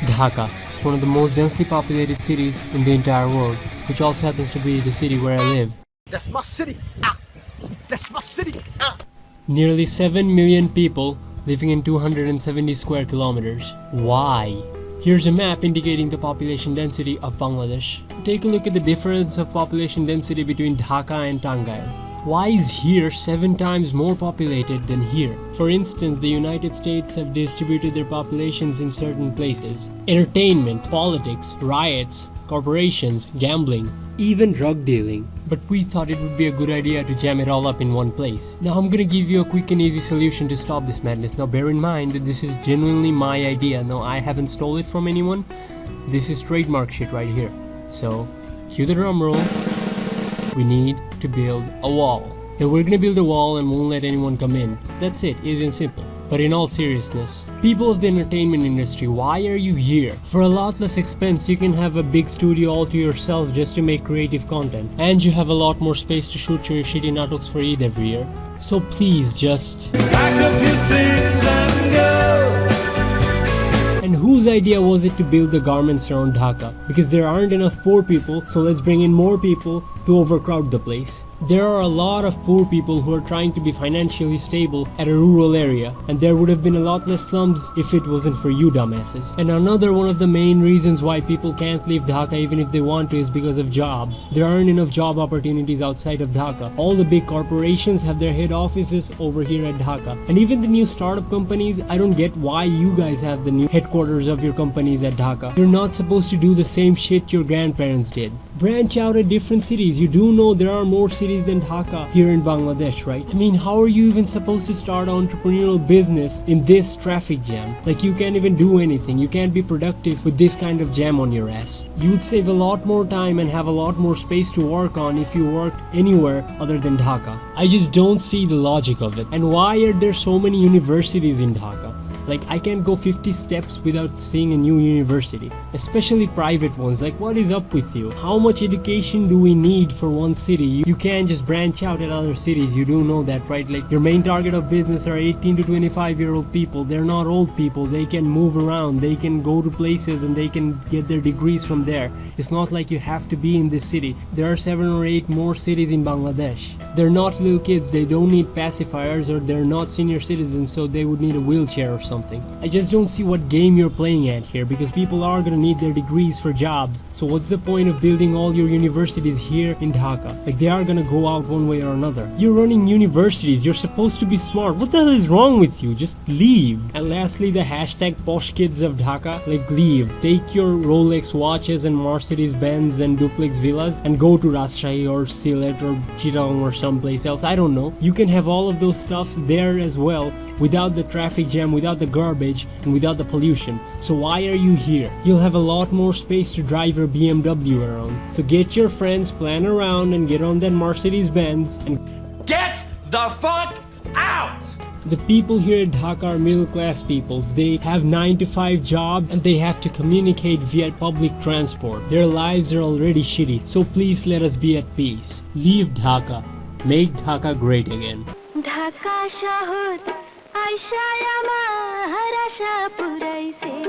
Dhaka is one of the most densely populated cities in the entire world, which also happens to be the city where I live. That's my city. That's my city. Nearly 7 million people living in 270 square kilometers. Why? Here's a map indicating the population density of Bangladesh. Take a look at the difference of population density between Dhaka and Tangail. Why is here 7 times more populated than here? For instance, the United States have distributed their populations in certain places. Entertainment, politics, riots, corporations, gambling, even drug dealing. But we thought it would be a good idea to jam it all up in one place. Now I'm gonna give you a quick and easy solution to stop this madness. Now bear in mind that this is genuinely my idea. Now I haven't stole it from anyone. This is trademark shit right here. So, cue the drum roll. We need to build a wall. Now we're gonna build a wall and won't let anyone come in. That's it, easy and simple. But in all seriousness, people of the entertainment industry, why are you here? For a lot less expense, you can have a big studio all to yourself just to make creative content. And you have a lot more space to shoot your shitty natos for Eid every year. So please just pack up your things and go. And whose idea was it to build the garments around Dhaka? Because there aren't enough poor people, so let's bring in more people to overcrowd the place. There are a lot of poor people who are trying to be financially stable at a rural area, and there would have been a lot less slums if it wasn't for you dumbasses. And another one of the main reasons why people can't leave Dhaka even if they want to is because of jobs. There aren't enough job opportunities outside of Dhaka. All the big corporations have their head offices over here at Dhaka. And even the new startup companies, I don't get why you guys have the new headquarters of your companies at Dhaka. You're not supposed to do the same shit your grandparents did. Branch out at different cities. You do know there are more cities than Dhaka here in Bangladesh, right? I mean, how are you even supposed to start an entrepreneurial business in this traffic jam? Like, you can't even do anything. You can't be productive with this kind of jam on your ass. You'd save a lot more time and have a lot more space to work on if you worked anywhere other than Dhaka. I just don't see the logic of it. And why are there so many universities in Dhaka? Like, I can't go 50 steps without seeing a new university, especially private ones. Like, what is up with you? How much education do we need for one city? You can't just branch out at other cities. You do know that, right? Like, your main target of business are 18 to 25-year-old people. They're not old people. They can move around. They can go to places and they can get their degrees from there. It's not like you have to be in this city. There are 7 or 8 more cities in Bangladesh. They're not little kids. They don't need pacifiers, or they're not senior citizens, so they would need a wheelchair or something. I just don't see what game you're playing at here, because people are gonna need their degrees for jobs. So what's the point of building all your universities here in Dhaka? Like, they are gonna go out one way or another. You're running universities. You're supposed to be smart. What the hell is wrong with you? Just leave. And lastly, the hashtag posh kids of Dhaka, like, leave. Take your Rolex watches and Mercedes Benz and duplex villas and go to Rajshahi or Sylhet or Chittagong or someplace else. I don't know. You can have all of those stuffs there as well, without the traffic jam, without the garbage, and without the pollution. So why are you here? You'll have a lot more space to drive your BMW around. So get your friends, plan around, and get on that Mercedes Benz and Get the fuck out! The people here at Dhaka are middle class peoples. They have 9 to 5 jobs and they have to communicate via public transport. Their lives are already shitty. So please let us be at peace. Leave Dhaka. Make Dhaka great again. Dhaka শহর আইসা আমার আশা পুরাইছে